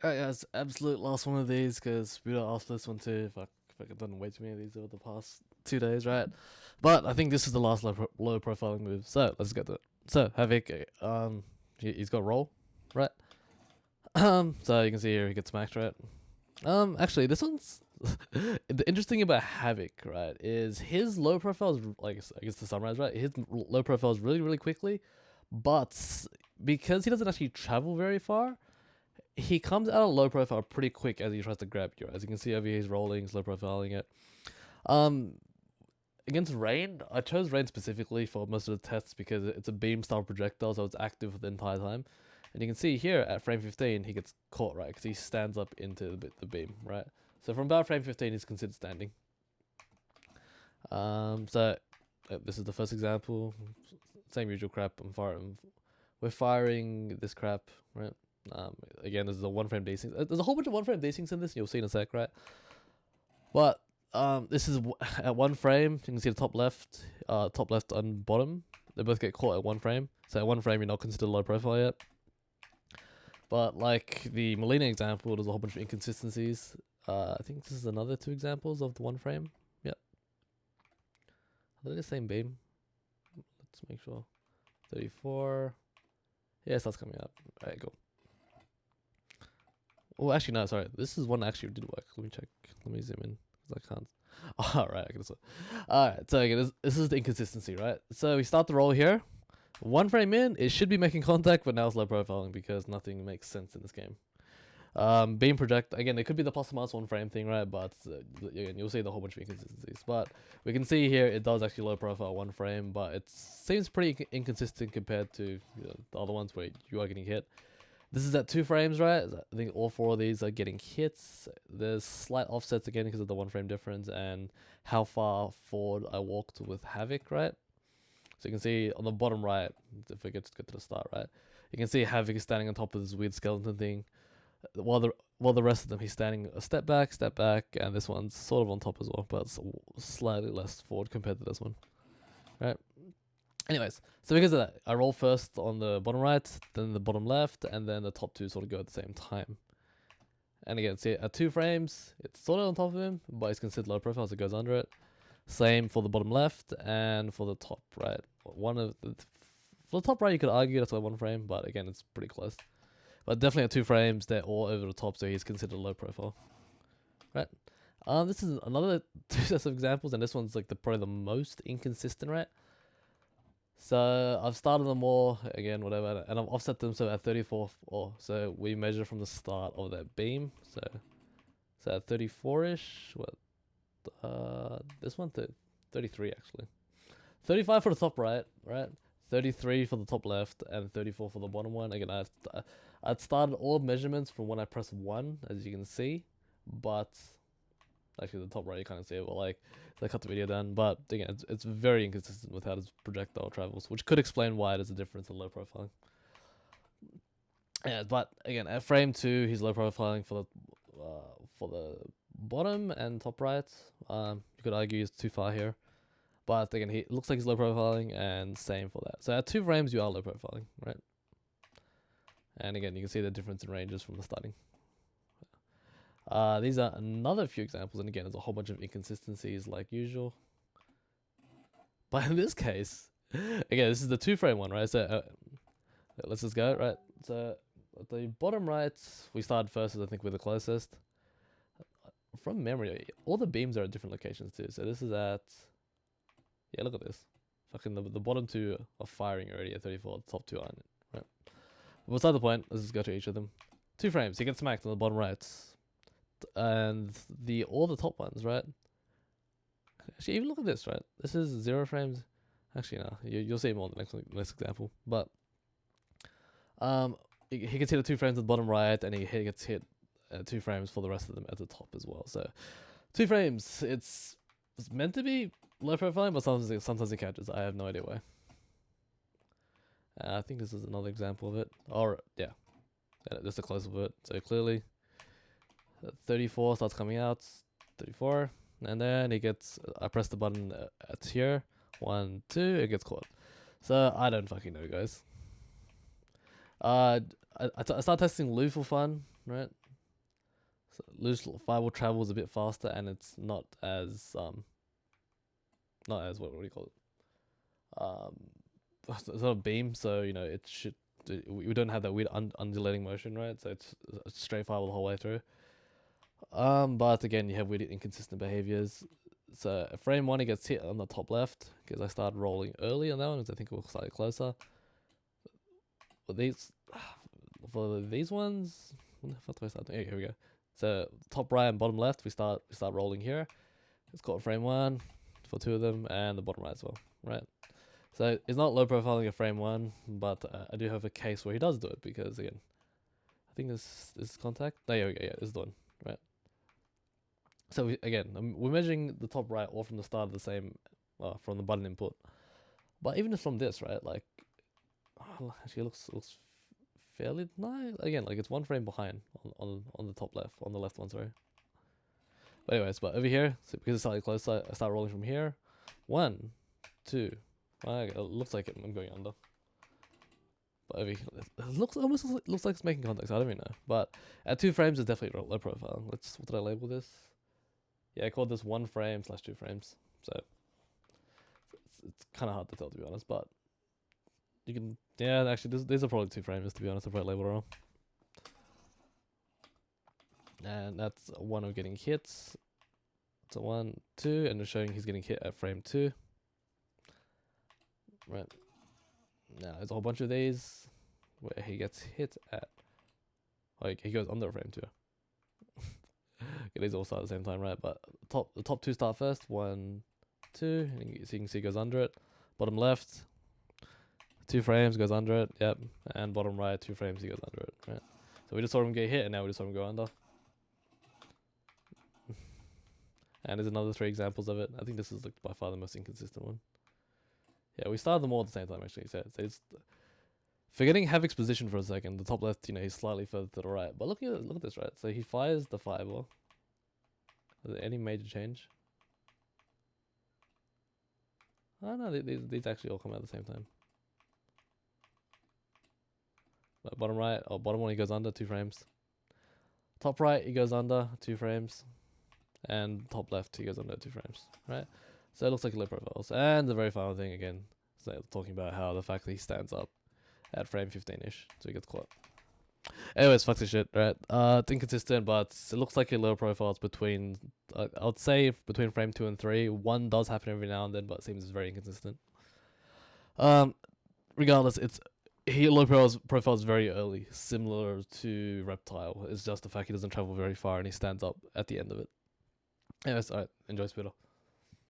Alright, guys, absolute last one of these because we don't ask this one too. If I could done way too many of these over the past 2 days, right? But I think this is the last low profiling move. So let's get to it. So Havik, he's got roll, right? So you can see here he gets smacked, right? Actually, this one's the interesting about Havik, right? Is his low profile is like I guess to summarize, right? His low profile is really quickly, but because he doesn't actually travel very far, he comes out of low profile pretty quick as he tries to grab you. As you can see over here, he's rolling, slow profiling it. Um, Against Rain, I chose Rain specifically for most of the tests because it's a beam style projectile, so it's active for the entire time. And you can see here at frame 15, he gets caught, right? Because he stands up into the beam, right? So from about frame 15, he's considered standing. This is the first example. Same usual crap. We're firing this crap, right? Again, this is a one frame desync. There's a whole bunch of one frame desyncs in this. You'll see in a sec, right? But this is at one frame. You can see the top left and bottom. They both get caught at one frame. So at one frame, you're not considered low profile yet. But like the Molina example, there's a whole bunch of inconsistencies. I think this is another two examples of the one frame. Yep. Are they the same beam? Let's make sure. 34. Yeah, it starts coming up. Alright, go. Oh, actually, no, sorry. This is one that actually did work. Let me check. Let me zoom in. Because I can't. Alright, I can just. Alright, so again, this is the inconsistency, right? So we start the roll here. One frame in, it should be making contact, but now it's low profiling because nothing makes sense in this game. Beam project, again, it could be the plus or minus one frame thing, right? But again, you'll see the whole bunch of inconsistencies. But we can see here it does actually low profile one frame, but it seems pretty inconsistent compared to the other ones where you are getting hit. This is at 2 frames, right? I think all 4 of these are getting hits. There's slight offsets again because of the 1 frame difference and how far forward I walked with Havik, right? So you can see on the bottom right, if we get to the start, right? You can see Havik is standing on top of this weird skeleton thing, while the rest of them he's standing a step back, and this one's sort of on top as well, but it's slightly less forward compared to this one, right? Anyways, so because of that, I roll first on the bottom right, then the bottom left, and then the top two sort of go at the same time. And again, see at 2 frames, it's sort of on top of him, but it's considered low profile, so it goes under it. Same for the bottom left and for the top right. For the top right, you could argue that's like 1 frame, but again, it's pretty close. But definitely at 2 frames, they're all over the top, so he's considered low profile, right? This is another 2 sets of examples, and this one's like probably the most inconsistent, right? So I've started them all again, whatever, and I've offset them so at 34. So we measure from the start of that beam. So at 34ish. This one 33 actually. 35 for the top right, 33 for the top left, and 34 for the bottom one. Again, I'd started all measurements from when I press 1, as you can see, but actually the top right you can't see it, but like they cut the video down. But again, it's very inconsistent with how this projectile travels, which could explain why there's a difference in low profiling. Yeah, but again, at frame 2, he's low profiling for the bottom and top right. You could argue he's too far here, but again, he looks like he's low profiling, and same for that. So at 2 frames, you are low profiling, right? And again, you can see the difference in ranges from the starting. These are another few examples, and again, there's a whole bunch of inconsistencies like usual. But in this case, again, this is the 2 frame one, right? So let's just go, right? So at the bottom right, we started first, as I think we're the closest. From memory, all the beams are at different locations too. So this is at, yeah, look at this. Fucking the bottom 2 are firing already at 34, the top 2 aren't, right? But beside the point, let's just go to each of them. 2 frames, he gets smacked on the bottom right. And all the top ones, right? Actually, even look at this, right? This is 0 frames. Actually, no, you'll see more in the next example. But he gets hit at 2 frames at the bottom right, and he gets hit at 2 frames for the rest of them at the top as well. So 2 frames, it's meant to be low profiling, but sometimes it catches. I have no idea why. I think this is another example of it. Or yeah, just a close of it. So clearly, 34 starts coming out, 34, and then it gets. I press the button at here, 1, 2, it gets caught. So I don't fucking know, guys. I start testing Lou for fun, right? So loose fireball travels a bit faster, and it's not as what do you call it? It's not a beam, so you know it should. We don't have that weird undulating motion, right? So it's a straight fireball the whole way through. But again, you have weird inconsistent behaviors. So frame one, it gets hit on the top left because I started rolling early on that one because I think it was slightly closer. For these ones, what do I start doing? Here we go. So top right and bottom left, we start rolling here. It's got frame one for two of them, and the bottom right as well, right? So it's not low profiling a frame one, but I do have a case where he does do it because again, I think this is contact. Oh, yeah, yeah, this is the one, right? So we're measuring the top right all from the start of the same, from the button input. But even just from this, right? Like, actually, it looks fairly nice. Again, like it's one frame behind on the top left, on the left one, sorry. But anyways, but over here, so because it's slightly closer, I start rolling from here. 1, 2. Okay, it looks like I'm going under. But over here, it almost looks like it's making contact. So I don't even know. But at 2 frames, it's definitely low profile. What did I label this? Yeah, I called this 1 frame / 2 frames. So it's kind of hard to tell, to be honest. But you can, yeah, actually, these are probably 2 frames, to be honest. I probably labeled wrong. And that's one of getting hits. So 1, 2, and it's showing he's getting hit at frame 2. Right. Now there's a whole bunch of these where he gets hit at. Like he goes under frame 2. Okay, these all start at the same time, right? But the top 2 start first. 1, 2, and you can see he goes under it. Bottom left, 2 frames goes under it. Yep. And bottom right, 2 frames he goes under it. Right. So we just saw him get hit, and now we just saw him go under. And there's another 3 examples of it. I think this is like by far the most inconsistent one. Yeah, we started them all at the same time actually. So it's forgetting Havik's position for a second. The top left, he's slightly further to the right. But look at this, right? So he fires the fireball. Is there any major change? Oh no, these actually all come out at the same time. But bottom right, bottom one he goes under 2 frames. Top right he goes under 2 frames. And top left he goes under 2 frames, right? So it looks like low profiles. And the very final thing again, so talking about how the fact that he stands up at frame 15-ish, so he gets caught. Anyways, fuck this shit, right? It's inconsistent, but it looks like a low profiles between, I would say between frame 2 and 3. 1 does happen every now and then, but it seems very inconsistent. Regardless, he low profiles very early, similar to Reptile. It's just the fact he doesn't travel very far and he stands up at the end of it. Anyways, alright, enjoy Spitter.